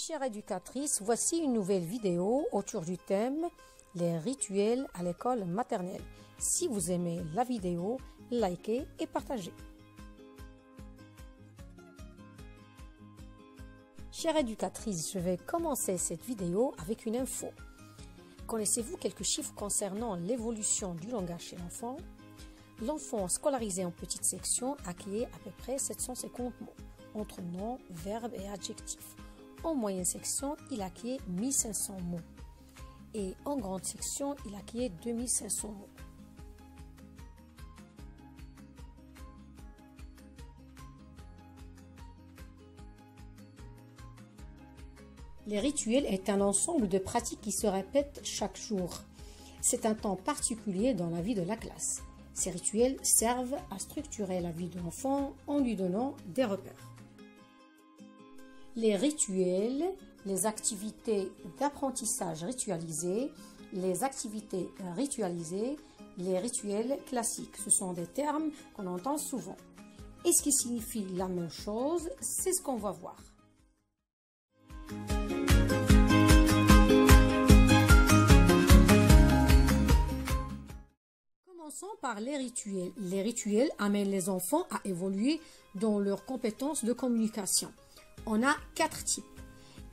Chère éducatrice, voici une nouvelle vidéo autour du thème « Les rituels à l'école maternelle ». Si vous aimez la vidéo, likez et partagez. Chère éducatrice, je vais commencer cette vidéo avec une info. Connaissez-vous quelques chiffres concernant l'évolution du langage chez l'enfant? L'enfant scolarisé en petite section acquiert à peu près 750 mots, entre noms, verbes et adjectifs. En moyenne section, il acquiert 1500 mots. Et en grande section, il acquiert 2500 mots. Les rituels est un ensemble de pratiques qui se répètent chaque jour. C'est un temps particulier dans la vie de la classe. Ces rituels servent à structurer la vie de l'enfant en lui donnant des repères. Les rituels, les activités d'apprentissage ritualisées, les activités ritualisées, les rituels classiques. Ce sont des termes qu'on entend souvent. Est-ce qu'ils signifient la même chose? C'est ce qu'on va voir. Commençons par les rituels. Les rituels amènent les enfants à évoluer dans leurs compétences de communication. On a 4 types.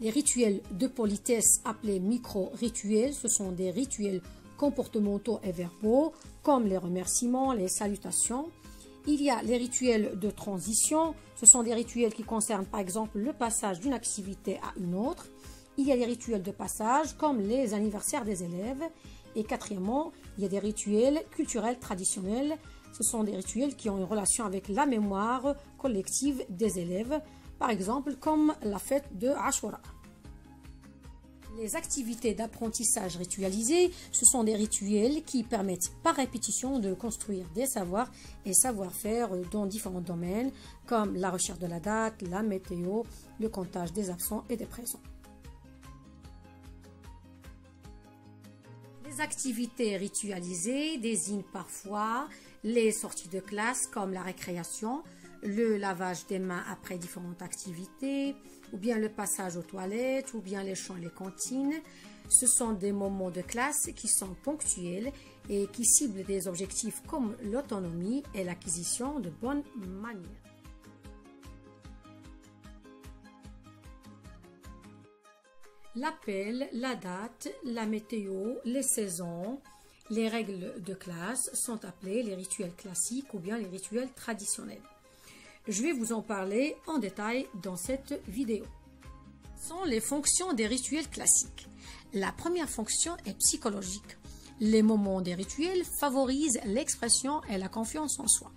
Les rituels de politesse appelés micro-rituels, ce sont des rituels comportementaux et verbaux, comme les remerciements, les salutations. Il y a les rituels de transition, ce sont des rituels qui concernent par exemple le passage d'une activité à une autre. Il y a les rituels de passage, comme les anniversaires des élèves. Et quatrièmement, il y a des rituels culturels traditionnels. Ce sont des rituels qui ont une relation avec la mémoire collective des élèves, par exemple comme la fête de Ashura. Les activités d'apprentissage ritualisées, ce sont des rituels qui permettent par répétition de construire des savoirs et savoir-faire dans différents domaines, comme la recherche de la date, la météo, le comptage des absents et des présents. Les activités ritualisées désignent parfois les sorties de classe comme la récréation, le lavage des mains après différentes activités, ou bien le passage aux toilettes, ou bien les champs et les cantines. Ce sont des moments de classe qui sont ponctuels et qui ciblent des objectifs comme l'autonomie et l'acquisition de bonnes manières. L'appel, la date, la météo, les saisons, les règles de classe sont appelés les rituels classiques ou bien les rituels traditionnels. Je vais vous en parler en détail dans cette vidéo. Ce sont les fonctions des rituels classiques. La première fonction est psychologique. Les moments des rituels favorisent l'expression et la confiance en soi.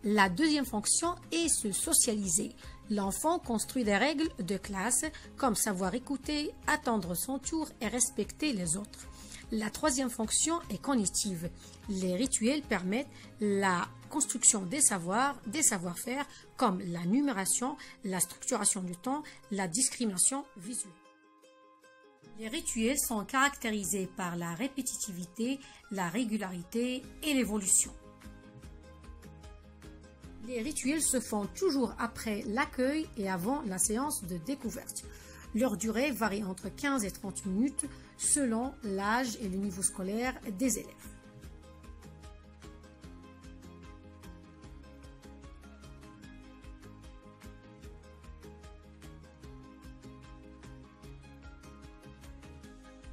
La deuxième fonction est se socialiser. L'enfant construit des règles de classe comme savoir écouter, attendre son tour et respecter les autres. La troisième fonction est cognitive. Les rituels permettent la construction des savoirs, des savoir-faire comme la numération, la structuration du temps, la discrimination visuelle. Les rituels sont caractérisés par la répétitivité, la régularité et l'évolution. Les rituels se font toujours après l'accueil et avant la séance de découverte. Leur durée varie entre 15 et 30 minutes selon l'âge et le niveau scolaire des élèves.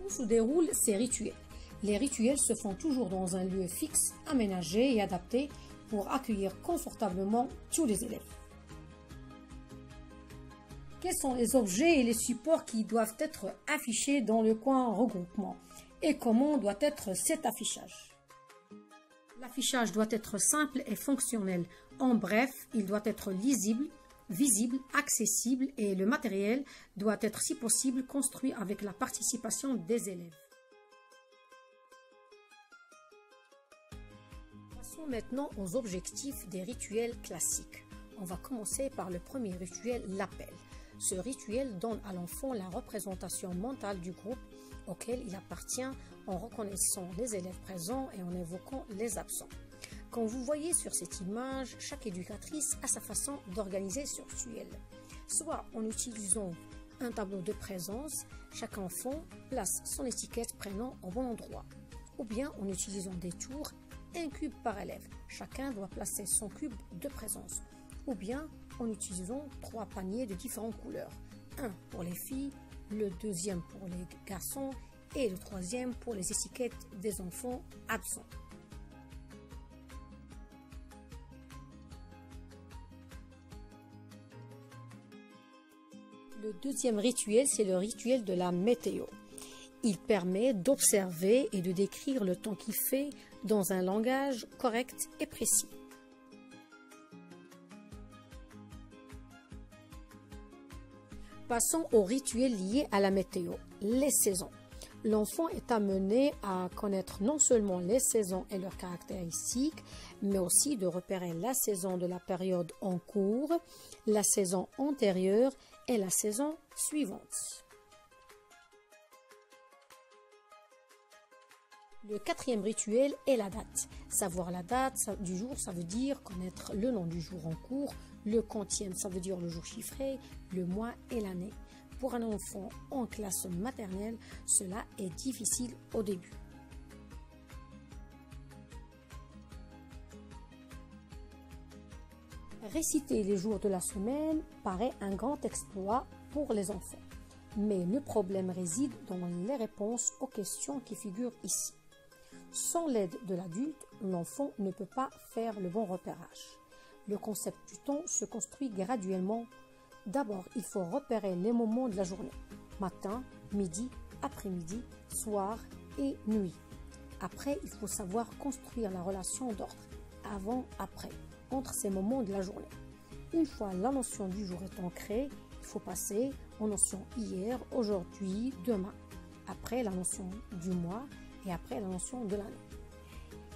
Où se déroulent ces rituels? Les rituels se font toujours dans un lieu fixe, aménagé et adapté pour accueillir confortablement tous les élèves. Quels sont les objets et les supports qui doivent être affichés dans le coin regroupement? Et comment doit être cet affichage? L'affichage doit être simple et fonctionnel. En bref, il doit être lisible, visible, accessible et le matériel doit être si possible construit avec la participation des élèves. Passons maintenant aux objectifs des rituels classiques. On va commencer par le premier rituel, l'appel. Ce rituel donne à l'enfant la représentation mentale du groupe auquel il appartient en reconnaissant les élèves présents et en évoquant les absents. Comme vous voyez sur cette image, chaque éducatrice a sa façon d'organiser ce rituel, soit en utilisant un tableau de présence, chaque enfant place son étiquette prénom au bon endroit. Ou bien en utilisant des tours, un cube par élève. Chacun doit placer son cube de présence. Ou bien en utilisant 3 paniers de différentes couleurs. Un pour les filles, le deuxième pour les garçons et le troisième pour les étiquettes des enfants absents. Le deuxième rituel, c'est le rituel de la météo. Il permet d'observer et de décrire le temps qu'il fait dans un langage correct et précis. Passons au rituel lié à la météo, les saisons. L'enfant est amené à connaître non seulement les saisons et leurs caractéristiques, mais aussi de repérer la saison de la période en cours, la saison antérieure et la saison suivante. Le 4e rituel est la date. Savoir la date du jour, ça veut dire connaître le nom du jour en cours. Le quantième, ça veut dire le jour chiffré, le mois et l'année. Pour un enfant en classe maternelle, cela est difficile au début. Réciter les jours de la semaine paraît un grand exploit pour les enfants. Mais le problème réside dans les réponses aux questions qui figurent ici. Sans l'aide de l'adulte, l'enfant ne peut pas faire le bon repérage. Le concept du temps se construit graduellement. D'abord, il faut repérer les moments de la journée. Matin, midi, après-midi, soir et nuit. Après, il faut savoir construire la relation d'ordre avant-après entre ces moments de la journée. Une fois la notion du jour étant créée, il faut passer aux notions hier, aujourd'hui, demain. Après la notion du mois et après la notion de l'année.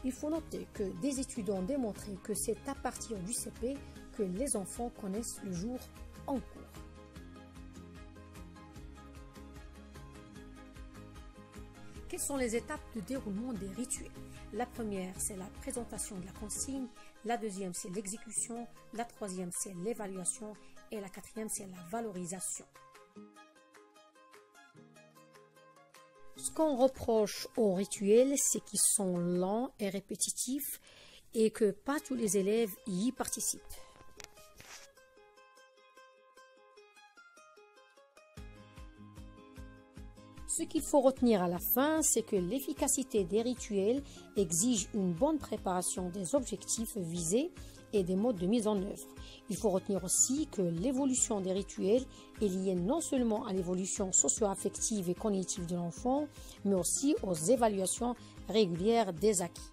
Il faut noter que des études ont démontré que c'est à partir du CP que les enfants connaissent le jour en cours. Quelles sont les étapes de déroulement des rituels? La première, c'est la présentation de la consigne. La deuxième, c'est l'exécution. La troisième, c'est l'évaluation. Et la quatrième, c'est la valorisation. Ce qu'on reproche aux rituels, c'est qu'ils sont lents et répétitifs et que pas tous les élèves y participent. Ce qu'il faut retenir à la fin, c'est que l'efficacité des rituels exige une bonne préparation des objectifs visés et des modes de mise en œuvre. Il faut retenir aussi que l'évolution des rituels est liée non seulement à l'évolution socio-affective et cognitive de l'enfant, mais aussi aux évaluations régulières des acquis.